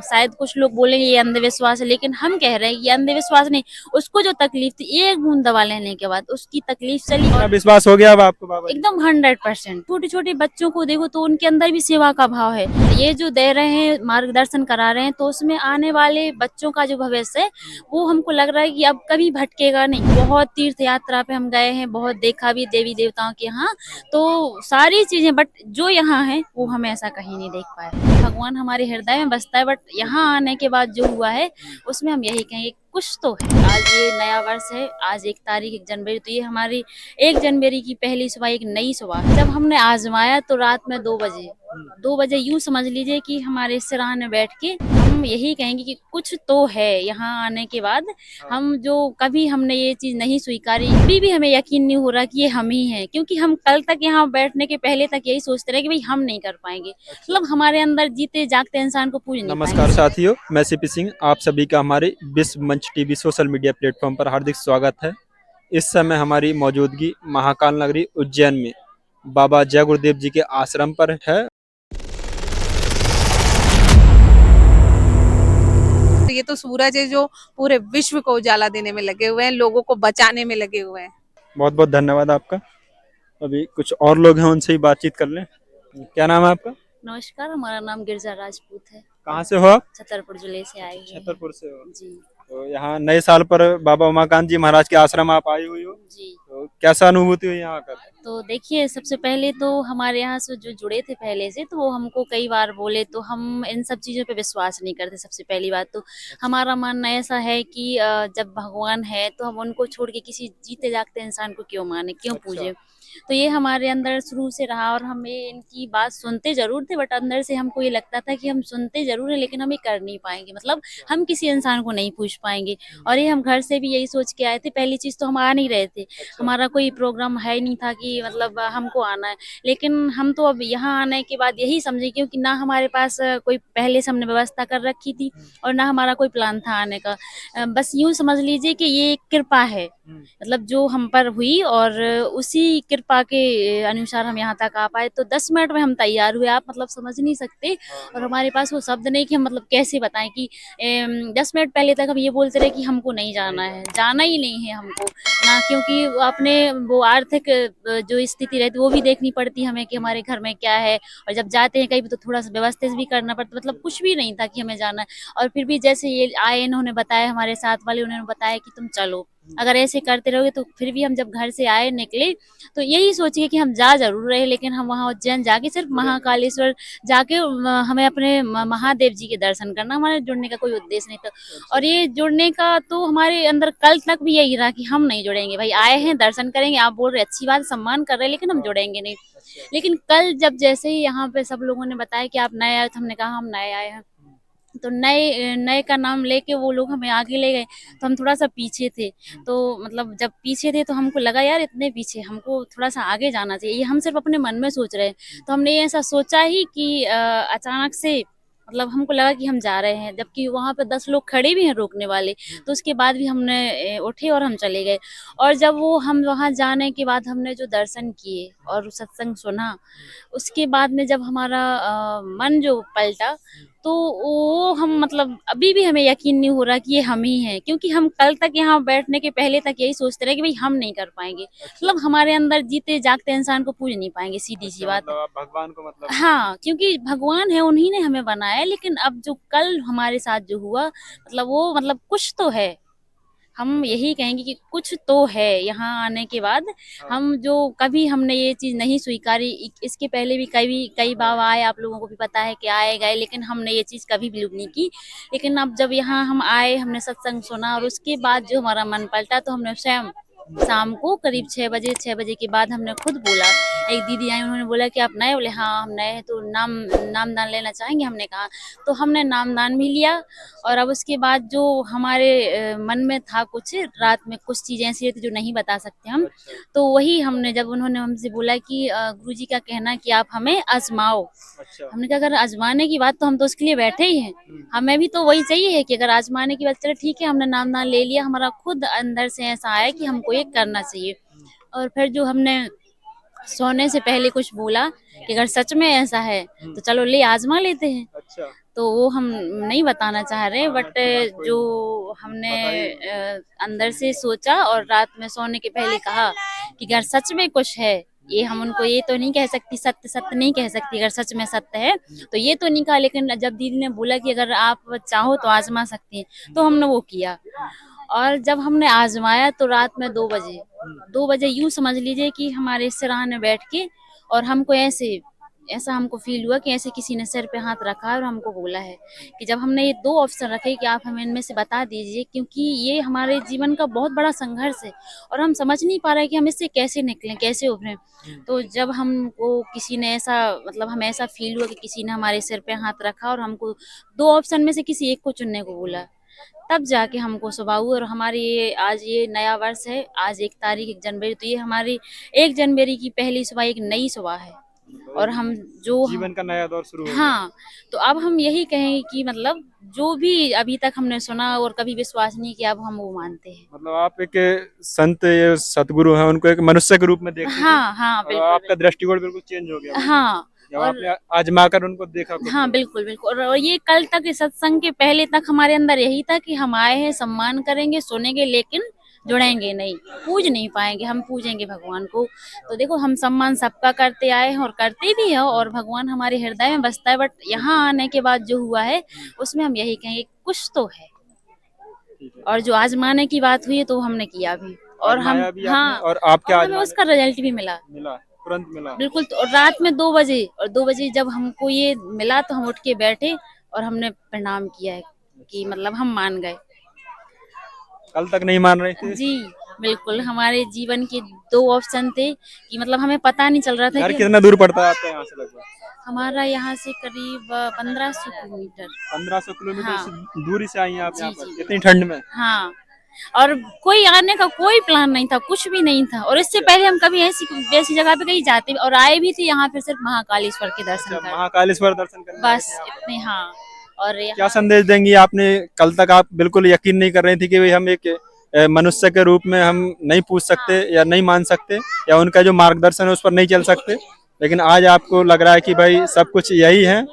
शायद कुछ लोग बोलेंगे ये अंधविश्वास है, लेकिन हम कह रहे हैं ये अंधविश्वास नहीं। उसको जो तकलीफ थी एक बूंद दवा लेने के बाद उसकी तकलीफ चली इतना और विश्वास हो गया अब आपको बाबा जी एकदम 100%। छोटे छोटे बच्चों को देखो तो उनके अंदर भी सेवा का भाव है। ये जो दे रहे हैं मार्गदर्शन करा रहे हैं तो उसमें आने वाले बच्चों का जो भविष्य है वो हमको लग रहा है कि अब कभी भटकेगा नहीं। बहुत तीर्थ यात्रा पे हम गए हैं, बहुत देखा भी देवी देवताओं के यहाँ, तो सारी चीजें, बट जो यहाँ है वो हम ऐसा कहीं नहीं देख पाए। भगवान हमारे हृदय में बसता है, बट यहाँ आने के बाद जो हुआ है उसमें हम यही कहेंगे कुछ तो है। आज ये नया वर्ष है, आज 1 तारीख 1 जनवरी, तो ये हमारी 1 जनवरी की पहली सुबह एक नई सुबह। जब हमने आजमाया तो रात में 2 बजे, 2 बजे यूं समझ लीजिए कि हमारे सिरहाने में बैठ के हम यही कहेंगे कि कुछ तो है यहाँ आने के बाद। हम जो कभी हमने ये चीज नहीं स्वीकारी, अभी भी हमें यकीन नहीं हो रहा कि ये हम ही हैं, क्योंकि हम कल तक यहाँ बैठने के पहले तक यही सोचते रहे कि भाई हम नहीं कर पाएंगे। मतलब हमारे अंदर जीते जागते इंसान को पूज नहीं नमस्कार पाएंगे। साथियों, मैं सीपी सिंह। आप सभी का हमारे विश्व मंच टीवी सोशल मीडिया प्लेटफॉर्म पर हार्दिक स्वागत है। इस समय हमारी मौजूदगी महाकाल नगरी उज्जैन में बाबा जय गुरुदेव जी के आश्रम पर है। ये तो सूरज है जो पूरे विश्व को उजाला देने में लगे हुए हैं, लोगों को बचाने में लगे हुए हैं। बहुत बहुत धन्यवाद आपका। अभी कुछ और लोग हैं, उनसे ही बातचीत कर लें। क्या नाम है आपका? नमस्कार, हमारा नाम गिरजा राजपूत है। कहाँ से हो आप? छतरपुर जिले से आए हुए हैं। छतरपुर से हो। जी तो यहाँ नए साल पर बाबा उमाकांत जी महाराज के आश्रम आप आई हुई हो, जी। तो कैसा अनुभूति हुई यहाँ आकर? तो देखिए, सबसे पहले तो हमारे यहाँ से जो जुड़े थे पहले से, तो वो हमको कई बार बोले, तो हम इन सब चीज़ों पे विश्वास नहीं करते। सबसे पहली बात तो हमारा मानना ऐसा है कि जब भगवान है तो हम उनको छोड़ के किसी जीते जागते इंसान को क्यों माने, क्यों अच्छा। पूजे। तो ये हमारे अंदर शुरू से रहा और हमें इनकी बात सुनते जरूर थे, बट अंदर से हमको ये लगता था कि हम सुनते जरूर है लेकिन हम ये कर नहीं पाएंगे, मतलब हम किसी इंसान को नहीं पूछ पाएंगे। और ये हम घर से भी यही सोच के आए थे। पहली चीज तो हम आ नहीं रहे थे, अच्छा। हमारा कोई प्रोग्राम है ही नहीं था कि मतलब हमको आना है। लेकिन हम तो अब यहाँ आने के बाद यही समझे, क्योंकि ना हमारे पास कोई पहले से हमने व्यवस्था कर रखी थी और ना हमारा कोई प्लान था आने का। बस यूं समझ लीजिए कि ये एक कृपा है, मतलब जो हम पर हुई, और उसी कृपा के अनुसार हम यहाँ तक आ पाए। तो 10 मिनट में हम तैयार हुए, आप मतलब समझ नहीं सकते। और हमारे पास वो शब्द नहीं कि हम मतलब कैसे बताएं कि 10 मिनट पहले तक हम ये बोलते रहे कि हमको नहीं जाना है, जाना ही नहीं है हमको ना, क्योंकि अपने वो आर्थिक जो स्थिति रहती है वो भी देखनी पड़ती हमें कि हमारे घर में क्या है। और जब जाते हैं कहीं भी तो थोड़ा सा व्यवस्थित भी करना पड़ता, मतलब कुछ भी नहीं था कि हमें जाना है। और फिर भी जैसे ये आए, इन्होंने बताया, हमारे साथ वाले उन्होंने बताया कि तुम चलो, अगर ऐसे करते रहोगे तो फिर भी हम जब घर से आए निकले तो यही सोचिए कि हम जा जरूर रहे, लेकिन हम वहाँ उज्जैन जाके सिर्फ महाकालेश्वर जाके हमें अपने महादेव जी के दर्शन करना, हमारे जुड़ने का कोई उद्देश्य नहीं था। और ये जुड़ने का तो हमारे अंदर कल तक भी यही रहा कि हम नहीं जुड़ेंगे। भाई आए हैं, दर्शन करेंगे, आप बोल रहे अच्छी बात, सम्मान कर रहे हैं, लेकिन हम जुड़ेंगे नहीं। लेकिन कल जब जैसे ही यहाँ पे सब लोगों ने बताया कि आप नए आए, तो हमने कहा हम नए आए हैं। तो नए नए का नाम लेके वो लोग हमें आगे ले गए, तो हम थोड़ा सा पीछे थे। तो मतलब जब पीछे थे तो हमको लगा यार इतने पीछे, हमको थोड़ा सा आगे जाना चाहिए, ये हम सिर्फ अपने मन में सोच रहे हैं। तो हमने ये ऐसा सोचा ही कि अचानक से मतलब हमको लगा कि हम जा रहे हैं, जबकि वहां पे 10 लोग खड़े भी हैं रोकने वाले। तो उसके बाद भी हमने उठे और हम चले गए। और जब वो हम वहां जाने के बाद हमने जो दर्शन किए और सत्संग सुना, उसके बाद में जब हमारा मन जो पलटा, तो वो हम मतलब अभी भी हमें यकीन नहीं हो रहा कि ये हम ही हैं, क्योंकि हम कल तक यहाँ बैठने के पहले तक यही सोचते रहे कि भाई हम नहीं कर पाएंगे। अच्छा। मतलब हमारे अंदर जीते जागते इंसान को पूज नहीं पाएंगे, सीधी सी अच्छा, बात मतलब है। आप भगवान को मतलब हाँ, क्योंकि भगवान है, उन्हीं ने हमें बनाया है, लेकिन अब जो कल हमारे साथ जो हुआ, मतलब वो मतलब कुछ तो है। हम यही कहेंगे कि कुछ तो है यहाँ आने के बाद। हाँ, हम जो कभी हमने ये चीज नहीं स्वीकारी, इसके पहले भी कई बार आए, आप लोगों को भी पता है कि आए गए, लेकिन हमने ये चीज कभी बिलीव नहीं की। लेकिन अब जब यहाँ हम आए, हमने सत्संग सुना और उसके बाद जो हमारा मन पलटा, तो हमने स्वयं शाम को करीब 6 बजे, 6 बजे के बाद हमने खुद बोला। एक दीदी आई, उन्होंने बोला कि आप नए? बोले हाँ हम नए हैं, तो नामदान लेना चाहेंगे? हमने कहा। तो हमने नामदान भी लिया। और अब उसके बाद जो हमारे मन में था, कुछ रात में कुछ चीजें ऐसी रहती जो नहीं बता सकते हम। अच्छा। तो वही हमने, जब उन्होंने हमसे बोला कि गुरुजी का कहना है कि आप हमें आजमाओ। अच्छा। हमने कहा अगर आजमाने की बात, तो हम तो उसके लिए बैठे ही हैं। हमें भी तो वही चाहिए है कि अगर आजमाने की बात, चले ठीक है, हमने नामदान ले लिया। हमारा खुद अंदर से ऐसा आया कि हमको ये करना चाहिए। और फिर जो हमने सोने से पहले कुछ बोला कि अगर सच में ऐसा है तो चलो ले आजमा लेते हैं। अच्छा, तो वो हम नहीं बताना चाह रहे, हाँ, बट अच्छी बात, कोई जो नहीं, हमने बताइए। अंदर से सोचा और रात में सोने के पहले कहा कि अगर सच में कुछ है, ये हम उनको ये तो नहीं कह सकती, सत्य सत्य नहीं कह सकती, अगर सच में सत्य है तो ये तो नहीं कहा, लेकिन जब दीदी ने बोला कि अगर आप चाहो तो आजमा सकती हैं तो हमने वो किया। और जब हमने आजमाया तो रात में 2 बजे, 2 बजे यूं समझ लीजिए कि हमारे सिरहाने बैठ के, और हमको ऐसे ऐसा हमको फील हुआ कि ऐसे किसी ने सिर पे हाथ रखा है और हमको बोला है कि जब हमने ये 2 ऑप्शन रखे कि आप हमें इनमें से बता दीजिए, क्योंकि ये हमारे जीवन का बहुत बड़ा संघर्ष है और हम समझ नहीं पा रहे कि हम इससे कैसे निकलें, कैसे उभरें। तो जब हमको किसी ने ऐसा, मतलब हमें ऐसा फील हुआ कि किसी ने हमारे सिर पे हाथ रखा और हमको 2 ऑप्शन में से किसी एक को चुनने को बोला, तब जाके हमको सुबह हुआ। और हमारी ये आज ये नया वर्ष है, आज 1 तारीख 1 जनवरी, तो ये हमारी 1 जनवरी की पहली सुबह एक नई सुबह है। और हम जो जीवन का नया दौर शुरू हो गया। हाँ, तो अब हम यही कहें कि मतलब जो भी अभी तक हमने सुना और कभी विश्वास नहीं किया, अब हम वो मानते हैं। मतलब आप एक संत, ये सतगुरु हैं, उनको एक मनुष्य के रूप में देखती थी, हाँ हाँ, और बिल्कुल आपका बिल्कुल। दृष्टिकोण बिल्कुल चेंज हो गया वहाँ, हाँ। जब और आपने आजमा कर उनको देखा खुद हाँ, को। बिल्कुल बिल्कुल। और ये कल तक इस सत्संग के पहले तक हमारे अंदर यही था कि हम आए हैं, सम्मान करेंगे, सुनेंगे, लेकिन जुड़ेंगे नहीं, पूज नहीं पाएंगे, हम पूजेंगे भगवान को। तो देखो हम सम्मान सबका करते आए हैं और करते भी हैं, और भगवान हमारे हृदय में बसता है, बट यहाँ आने के बाद जो हुआ है उसमें हम यही कहेंगे कुछ तो है। ठीक है। और जो आजमाने की बात हुई है तो हमने किया भी, और हम आजमाया भी आपने, हाँ, और आप क्या और हमें आजमाने उसका रिजल्ट भी मिला। मिला, तुरंत मिला। बिल्कुल। तो और रात में 2 बजे, और 2 बजे जब हमको ये मिला तो हम उठ के बैठे और हमने प्रणाम किया है कि मतलब हम मान गए। कल तक नहीं मान रहे थे। जी बिल्कुल। हमारे जीवन के 2 ऑप्शन थे कि मतलब हमें पता नहीं चल रहा था घर कि कितना दूर पड़ता है आपका यहाँ से लगभग? हमारा यहाँ से करीब 1500 किलोमीटर। 1500 किलोमीटर हाँ से दूरी से आई हैं आप जी यहाँ जी पर इतनी ठंड में? हाँ। और कोई आने का कोई प्लान नहीं था, कुछ भी नहीं था, और इससे अच्छा, पहले हम कभी ऐसी वैसी जगह पे कहीं जाते और आए भी थे यहाँ पे सिर्फ महाकालेश्वर के दर्शन अच्छा, कर, महाकालेश्वर दर्शन करने आए थे बस यहाँ पर। इतने। हाँ। और क्या यहाँ संदेश देंगी आपने? कल तक आप बिल्कुल यकीन नहीं कर रही थी कि भाई हम एक मनुष्य के रूप में हम नहीं पूछ सकते हाँ या नहीं मान सकते, या उनका जो मार्गदर्शन है उस पर नहीं चल सकते, लेकिन आज आपको लग रहा है कि भाई सब कुछ यही है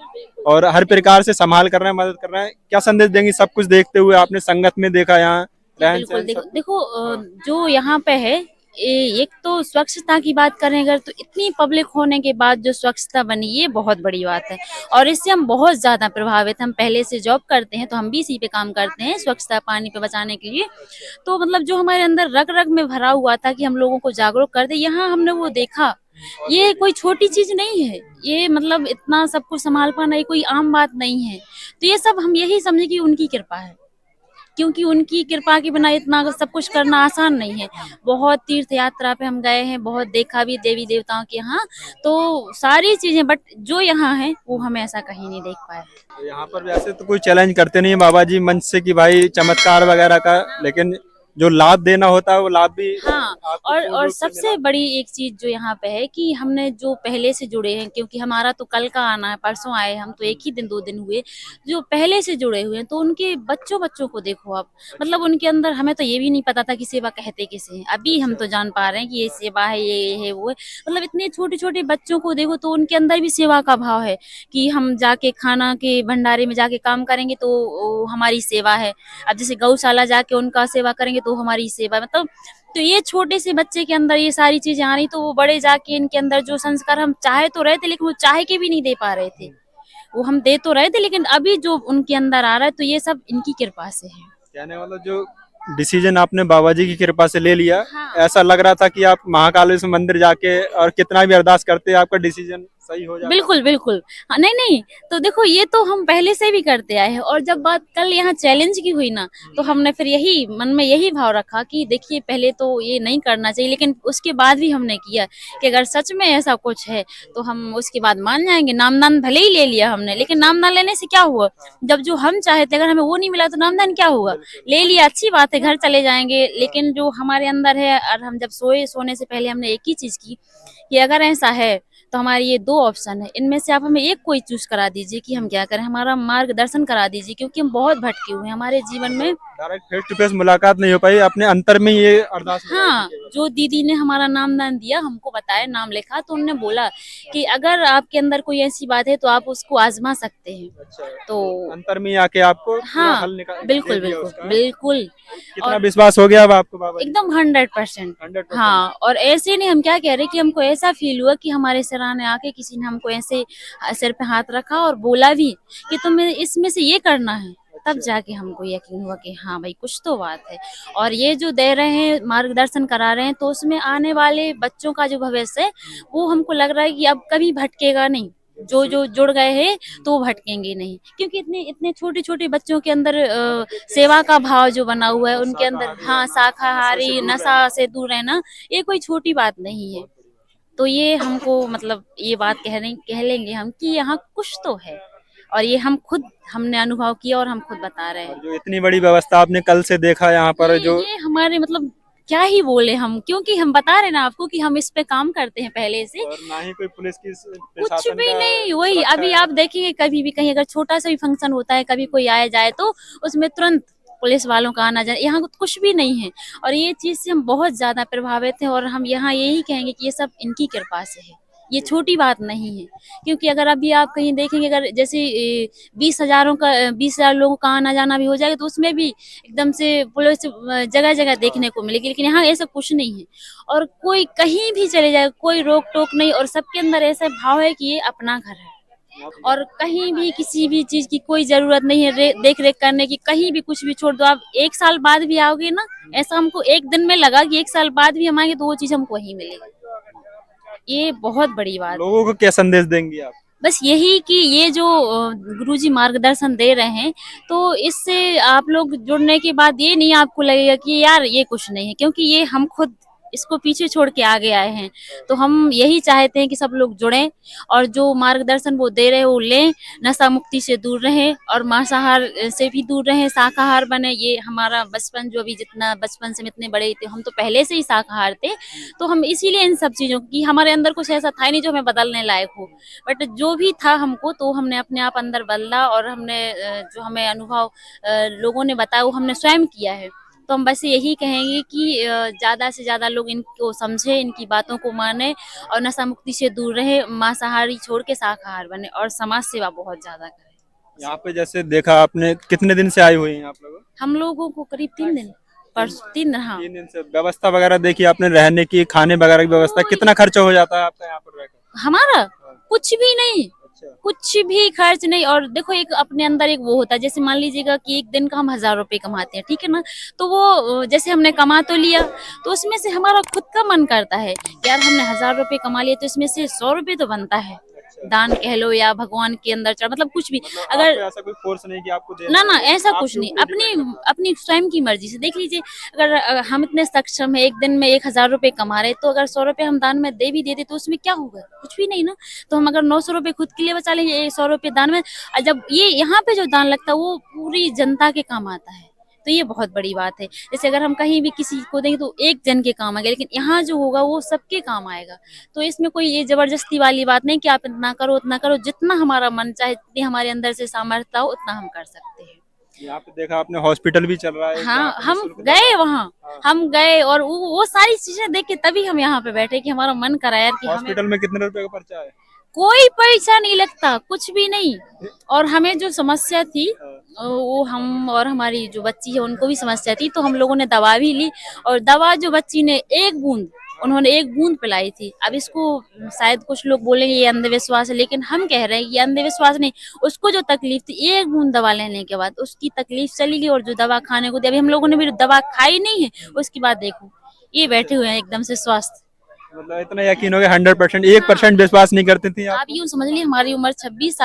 और हर प्रकार से संभाल कर रहे हैं, मदद कर रहे हैं। क्या संदेश देंगी सब कुछ देखते हुए? आपने संगत में देखा, यहाँ जी रहन बिल्कुल। सहन देखो सब कुछ। देखो हाँ, जो यहाँ पे है, एक तो स्वच्छता की बात करें अगर, तो इतनी पब्लिक होने के बाद जो स्वच्छता बनी ये बहुत बड़ी बात है, और इससे हम बहुत ज्यादा प्रभावित। हम पहले से जॉब करते हैं तो हम भी इसी पे काम करते हैं, स्वच्छता पानी पे बचाने के लिए। तो मतलब जो हमारे अंदर रग रग में भरा हुआ था कि हम लोगों को जागरूक कर दे, यहाँ हमने वो देखा। ये कोई छोटी चीज नहीं है, ये मतलब इतना सब कुछ संभाल पाना ये कोई आम बात नहीं है। तो ये सब हम यही समझे कि उनकी कृपा है, क्योंकि उनकी कृपा के बिना इतना सब कुछ करना आसान नहीं है। बहुत तीर्थ यात्रा पे हम गए हैं, बहुत देखा भी देवी देवताओं के यहाँ, तो सारी चीजें, बट जो यहाँ है वो हम ऐसा कहीं नहीं देख पाए। तो यहाँ पर वैसे तो कोई चैलेंज करते नहीं है बाबा जी मंच से कि भाई चमत्कार वगैरह का, लेकिन जो लाभ देना होता है वो लाभ भी हाँ। आपको और पूर्ण रूप से मिला। सबसे बड़ी एक चीज जो यहाँ पे है कि हमने जो पहले से जुड़े हैं, क्योंकि हमारा तो कल का आना है, परसों आए हम, तो एक ही दिन 2 दिन हुए। जो पहले से जुड़े हुए हैं तो उनके बच्चों बच्चों को देखो आप, मतलब उनके अंदर, हमें तो ये भी नहीं पता था कि सेवा कहते किसे हैं, अभी हम तो जान पा रहे हैं कि ये सेवा है, ये है, वो है। मतलब इतने छोटे छोटे बच्चों को देखो तो उनके अंदर भी सेवा का भाव है कि हम जाके खाना के भंडारे में जाके काम करेंगे तो वो हमारी सेवा है। अब जैसे गौशाला जाके उनका सेवा करेंगे तो हमारी सेवा है। मतलब तो ये छोटे से बच्चे के अंदर ये सारी चीजें आ रही, तो वो बड़े जाके इनके अंदर जो संस्कार हम चाहे तो रहे थे, लेकिन वो चाहे के भी नहीं दे पा रहे थे, वो हम दे तो रहे थे, लेकिन अभी जो उनके अंदर आ रहा है तो ये सब इनकी कृपा से है। कहने मतलब जो डिसीजन आपने बाबा जी की कृपा से ले लिया, हाँ ऐसा लग रहा था कि आप महाकालेश्वर मंदिर जाके और कितना भी अरदास करते आपका डिसीजन सही हो जाता। बिल्कुल बिल्कुल। हाँ, नहीं नहीं, तो देखो ये तो हम पहले से भी करते आए हैं, और जब बात कल यहाँ चैलेंज की हुई ना, तो हमने फिर यही मन में यही भाव रखा कि देखिए पहले तो ये नहीं करना चाहिए, लेकिन उसके बाद भी हमने किया कि अगर सच में ऐसा कुछ है तो हम उसके बाद मान जाएंगे। नामदान भले ही ले लिया हमने, लेकिन नामदान लेने से क्या हुआ, जब जो हम चाहे थे अगर हमें वो नहीं मिला तो नामदान क्या हुआ, ले लिया, अच्छी बात है, घर चले जाएंगे। लेकिन जो हमारे अंदर है, और हम जब सोने से पहले हमने एक ही चीज की कि अगर ऐसा है तो हमारे ये 2 ऑप्शन है, इनमें से आप हमें एक कोई चूज़ करा दीजिए कि हम क्या करें, हमारा मार्गदर्शन करा दीजिए क्योंकि हम बहुत भटके हुए हैं हमारे जीवन में। डायरेक्ट फेस टू फेस मुलाकात नहीं हो पाई, अपने अंतर में ये अरदास लगाई थी हाँ, केवल। जो दीदी ने हमारा नाम-दान दिया, हमको बताया, नाम लिखा, तो उन्होंने बोला कि अगर आपके अंदर कोई ऐसी बात है तो आप उसको आज़मा सकते हैं। अच्छा, तो अंतर में आके आपको पूरा हाँ, हल निकाल दे बिल्कुल, दिया बिल्कुल, उसका। बिल्कुल। कितना और विश्वास हो गया अब आपको बाबा जी? एकदम 100%। 100%। हाँ, और ऐसे नहीं, हम क्या कह रहे हैं कि हमको ऐसा फ़ील हुआ कि हमारे सराहने आके किसी ने हमको ऐसे सिर पे हाथ रखा और बोला भी कि तुम्हें इसमें से ये करना है। तब जाके हमको यकीन हुआ कि हाँ भाई कुछ तो बात है। और ये जो दे रहे हैं, मार्गदर्शन करा रहे हैं, तो उसमें आने वाले बच्चों का जो भविष्य है, वो हमको लग रहा है कि अब कभी भटकेगा नहीं। जो जुड़ गए हैं तो वो भटकेंगे नहीं, क्योंकि इतने इतने छोटे-छोटे बच्चों के अंदर सेवा का भाव जो बना हुआ है उनके अंदर, हाँ, शाकाहारी, नशा से दूर रहना, ये कोई छोटी बात नहीं है। तो ये हमको मतलब ये बात कह लेंगे हम कि यहाँ कुछ तो है, और ये हमने अनुभव किया और हम खुद बता रहे और हैं। जो इतनी बड़ी व्यवस्था आपने कल से देखा यहाँ पर जो ये हमारे मतलब क्या ही बोले हम, क्योंकि हम बता रहे हैं ना आपको कि हम इस पे काम करते हैं पहले से। और ना ही कोई पुलिस की कुछ प्रशासन भी का नहीं, वही सुरक्षा अभी है। आप देखेंगे कभी भी कहीं अगर छोटा सा भी फंक्शन होता है, कभी कोई आया जाए तो उसमें तुरंत पुलिस वालों का आना जाना, यहाँ कुछ भी नहीं है। और ये चीज़ से हम बहुत ज़्यादा प्रभावित हैं और हम यहाँ यही कहेंगे कि ये सब इनकी कृपा से है। ये छोटी बात नहीं है, क्योंकि अगर अभी आप कहीं देखेंगे, अगर जैसे 20,000 लोगों का आना जाना भी हो जाएगा तो उसमें भी एकदम से पुलिस जगह-जगह देखने को मिलेगी, लेकिन यहाँ ऐसा कुछ नहीं है। और कोई कहीं भी चले जाए, कोई रोक-टोक नहीं, और सबके अंदर ऐसा भाव है कि ये अपना घर है। और कहीं भी किसी भी चीज़ की कोई ज़रूरत नहीं है देख-रेख करने की, कहीं भी कुछ भी छोड़ दो, आप 1 साल बाद भी आओगे ना, ऐसा हमको 1 दिन में लगा कि 1 साल बाद भी हम आएँगे तो वो चीज़ हमको वहीं मिलेगी। ये बहुत बड़ी बात है। लोगों को क्या संदेश देंगी आप? बस यही कि ये जो गुरुजी मार्गदर्शन दे रहे हैं, तो इससे आप लोग जुड़ने के बाद ये नहीं आपको लगेगा कि यार ये कुछ नहीं है, क्योंकि ये हम खुद इसको पीछे छोड़ के आगे आए हैं। तो हम यही चाहते हैं कि सब लोग जुड़ें और जो मार्गदर्शन वो दे रहे हैं वो लें, नशा मुक्ति से दूर रहें और मांसाहार से भी दूर रहें, शाकाहार बने। ये हमारा बचपन, जो भी जितना बचपन से हम इतने बड़े थे, हम तो पहले से ही शाकाहार थे, तो हम इसीलिए इन सब चीज़ों की, हमारे अंदर कुछ ऐसा था ही नहीं जो हमें बदलने लायक हो। बट जो भी था हमको, तो हमने अपने आप अंदर बदला और हमने जो हमें अनुभव लोगों ने बताया वो हमने स्वयं किया है। तो हम बस यही कहेंगे कि ज़्यादा से ज़्यादा लोग इनको समझें, इनकी बातों को मानें और नशा मुक्ति से दूर रहें, मांसाहारी छोड़ के शाकाहार बने और समाज सेवा बहुत ज़्यादा करें। यहाँ पे जैसे देखा आपने, कितने दिन से आई हुई हैं आप लोग? हम लोगों को करीब 3 दिन, परसों 3 दिन, हाँ। 3 दिन से व्यवस्था वगैरह देखी आपने, रहने की, खाने वगैरह की व्यवस्था, कितना खर्चा हो जाता है आपका यहाँ पर रहकर? हमारा कुछ भी नहीं, अच्छा। कुछ भी खर्च नहीं। और देखो, एक अपने अंदर एक वो होता है, जैसे मान लीजिएगा कि एक दिन का हम 1000 रुपए कमाते हैं, ठीक है ना, तो वो जैसे हमने कमा तो लिया, तो उसमें से हमारा खुद का मन करता है कि यार हमने 1000 रुपए कमा लिए, तो इसमें से 100 रुपए तो बनता है, दान कह लो या भगवान के अंदर चढ़, मतलब कुछ भी। मतलब अगर आपको ऐसा कोई फोर्स नहीं कि आपको देना ना है, ऐसा कुछ आपके नहीं, ऊपर अपनी डिपेंड करता अपनी स्वयं की मर्जी से देख लीजिए। अगर हम इतने सक्षम है, एक दिन में 1000 रुपए कमा रहे, तो अगर 100 रुपए हम दान में दे भी देते तो उसमें क्या होगा, कुछ भी नहीं ना। तो हम अगर 900 रुपए खुद के लिए बचा लेंगे, 100 रुपए दान में, जब ये यहाँ पे जो दान लगता है वो पूरी जनता के काम आता है, तो ये बहुत बड़ी बात है। जैसे अगर हम कहीं भी किसी को देंगे तो एक जन के काम आएगा, लेकिन यहाँ जो होगा वो सबके काम आएगा। तो इसमें कोई ये जबरदस्ती वाली बात नहीं कि आप इतना करो उतना करो, जितना हमारा मन चाहे, जितनी हमारे अंदर से सामर्थ्य हो उतना हम कर सकते हैं। है। यहाँ पे देखा आपने हॉस्पिटल भी चल रहा है, जहाँ हाँ, पे हम निःशुल्क गए दवा। वहाँ, हाँ। हम गए और वो सारी चीज़ें देख के तभी हम यहाँ पे बैठे कि हमारा मन करा यार कि हमें हॉस्पिटल में कितने रुपए का पर्चा है? कोई पैसा नहीं लगता, कुछ भी नहीं। और हमें जो समस्या थी, वो हम और हमारी जो बच्ची है उनको भी समस्या थी, तो हम लोगों ने दवा भी ली, और दवा जो बच्ची ने उन्होंने 1 बूंद पिलाई थी। अब इसको शायद कुछ लोग बोलेंगे ये अंधविश्वास है, लेकिन हम कह रहे हैं ये अंधविश्वास नहीं। उसको जो तकलीफ थी, 1 बूंद दवा लेने के बाद उसकी तकलीफ चली गई, और जो दवा खाने को दी, अभी हम लोगों ने भी दवा खाई नहीं है, उसके बाद देखो ये बैठे हुए हैं एकदम से स्वस्थ। मतलब इतना यकीन हो गया 100%, 1% विश्वास नहीं करती थी आप आप? यूँ समझ लीजिए हमारी उम्र 26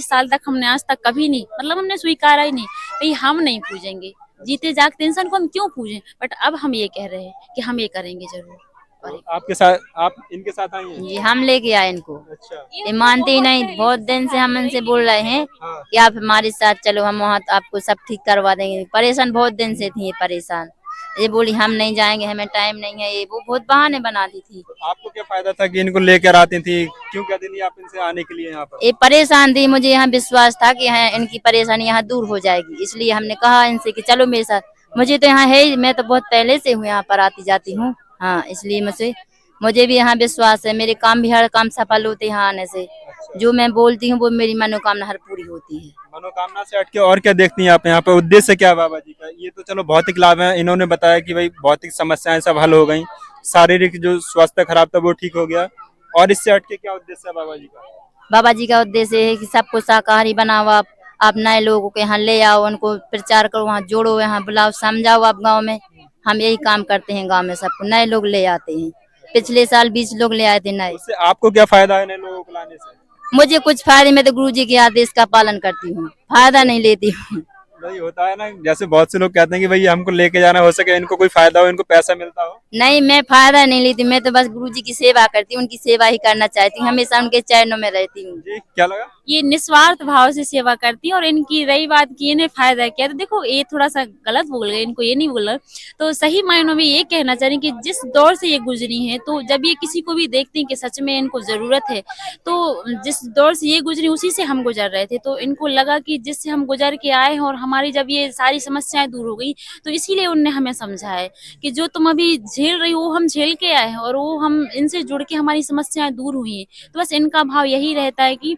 साल तक हमने आज तक कभी नहीं, मतलब हमने स्वीकारा ही नहीं, भई हम नहीं पूजेंगे। जीते जागते इंसान को हम क्यों पूजें? बट अब हम ये कह रहे हैं कि हम ये करेंगे ज़रूर। और आपके साथ, आप इनके साथ आई हैं? जी हम लेके आए इनको, अच्छा। ये मानते ही नहीं। बहुत दिन से हम इनसे बोल रहे हैं हाँ। कि आप हमारे साथ चलो, हम वहाँ तो आपको सब ठीक करवा देंगे। परेशान बहुत दिन से थी ये परेशान, ये बोली हम नहीं जाएंगे, हमें टाइम नहीं है, ये वो बहुत बहाने बनाती थी। तो आपको क्या फायदा था कि इनको लेकर आती थी, क्यों कहती थी आप इनसे आने के लिए यहाँ पर? ये परेशान थी, मुझे यहाँ विश्वास था कि हाँ इनकी परेशानी यहाँ दूर हो जाएगी, इसलिए हमने कहा इनसे कि चलो मेरे साथ। मुझे तो यहाँ है, मैं तो बहुत पहले से हूँ यहाँ पर आती जाती हूँ। हाँ, इसलिए मुझे भी यहाँ विश्वास है, मेरे काम भी हर काम सफल होते हैं यहाँ आने से। जो मैं बोलती हूँ वो मेरी मनोकामना हर पूरी होती है। मनोकामना से हटके और क्या देखती हैं आप यहाँ पे? उद्देश्य क्या है बाबा जी का? ये तो चलो भौतिक लाभ है, इन्होंने बताया कि भाई भौतिक समस्याएं सब हल हो गई, शारीरिक जो स्वास्थ्य खराब था वो ठीक हो गया, और इससे हटके क्या उद्देश्य है बाबा जी का? बाबा जी का उद्देश्य है कि सबको शाकाहारी बनाओ, आप नए लोगों को यहाँ ले आओ, उनको प्रचार करो, वहाँ जोड़ो, यहाँ बुलाओ, समझाओ आप गांव में। हम यही काम करते हैं, गांव में सबको नए लोग ले आते हैं। पिछले साल 20 लोग ले आए थे नए। उससे आपको क्या फायदा है नए लोगों को लाने से? मुझे कुछ फायदे, मैं तो गुरु जी के आदेश का पालन करती हूँ, फायदा नहीं लेती हूँ। नहीं होता है ना, जैसे बहुत से लोग कहते हैं कि भाई हमको लेके जाना, हो सके इनको कोई फायदा हो, इनको पैसा मिलता हो। नहीं, मैं फायदा नहीं लेती, मैं तो बस गुरु जी की सेवा करती हूँ, उनकी सेवा ही करना चाहती हूँ, हमेशा उनके चरणों में रहती हूँ। जी, क्या लगा? ये निस्वार्थ भाव से सेवा करती है। और इनकी रही बात की इन्हें फायदा क्या है, तो देखो ये थोड़ा सा गलत बोल गए, इनको ये नहीं बोला। तो सही मायनों में ये कहना चाह रही कि जिस दौर से ये गुजरी है, तो जब ये किसी को भी देखती हैं कि सच में इनको जरूरत है, तो जिस दौर से ये गुजरी उसी से हम गुजर रहे थे, तो इनको लगा कि जिससे हम गुजर के आए हैं और हमारी जब ये सारी समस्याएं दूर हो गई, तो इसीलिए उनने हमें समझाया है कि जो तुम अभी झेल रही हो वो हम झेल के आए हैं, और वो हम इनसे जुड़ के हमारी समस्याएं दूर हुई हैं। तो बस इनका भाव यही रहता है कि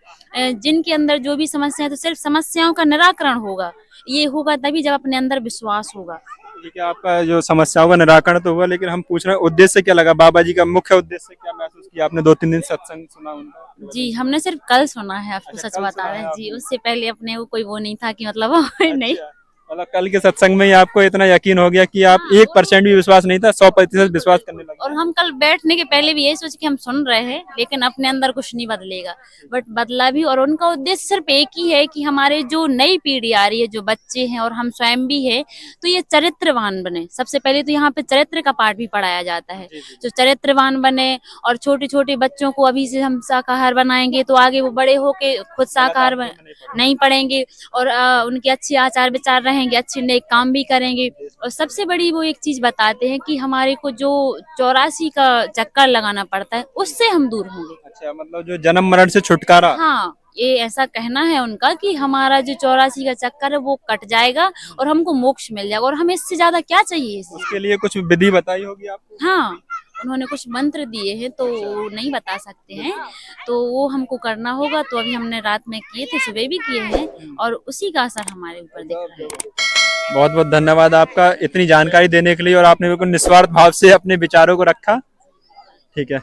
जिनके अंदर जो भी समस्या है, तो सिर्फ समस्याओं का निराकरण होगा, ये होगा तभी जब अपने अंदर विश्वास होगा। ठीक है, आपका जो समस्याओं का निराकरण तो हुआ, लेकिन हम पूछ रहे हैं उद्देश्य क्या लगा बाबा जी का? मुख्य उद्देश्य क्या महसूस किया आपने? 2-3 दिन सत्संग सुना उनका? जी, हमने सिर्फ कल सुना है, आपको अच्छा, सच कल बता सुना रहे है हैं जी, आपने। उससे पहले अपने को कोई वो नहीं था कि मतलब नहीं। अच्छा, मतलब कल के सत्संग में ही आपको इतना यकीन हो गया कि आप 1% भी विश्वास नहीं था, 100% विश्वास करने लगे। और हम कल बैठने के पहले भी यही सोचे कि हम सुन रहे हैं, लेकिन अपने अंदर कुछ नहीं बदलेगा, बट बदला भी। और उनका उद्देश्य सिर्फ एक ही है कि हमारे जो नई पीढ़ी आ रही है, जो बच्चे हैं और हम स्वयं भी है, तो ये चरित्रवान बने। सबसे पहले तो यहाँ पे चरित्र का पाठ भी पढ़ाया जाता है, जो चरित्रवान बने। और छोटे छोटे बच्चों को अभी से हम शाकाहार बनाएंगे, तो आगे वो बड़े होके खुद शाकाहार नहीं पढ़ेंगे, और उनके अच्छे आचार विचार रहेंगे, अच्छे नेक काम भी करेंगे। और सबसे बड़ी वो एक चीज बताते हैं कि हमारे को जो 84 का चक्कर लगाना पड़ता है, उससे हम दूर होंगे। अच्छा, मतलब जो जन्म मरण से छुटकारा। हाँ, ये ऐसा कहना है उनका कि हमारा जो 84 का चक्कर है वो कट जाएगा और हमको मोक्ष मिल जाएगा, और हमें इससे ज्यादा क्या चाहिए इसे? उसके लिए कुछ विधि बताई होगी आपको? हाँ, उन्होंने कुछ मंत्र दिए हैं, तो वो नहीं बता सकते हैं, तो वो हमको करना होगा। तो अभी हमने रात में किए थे, सुबह भी किए हैं, और उसी का असर हमारे ऊपर दिख रहा है। बहुत बहुत धन्यवाद आपका इतनी जानकारी देने के लिए, और आपने बिल्कुल निस्वार्थ भाव से अपने विचारों को रखा। ठीक है।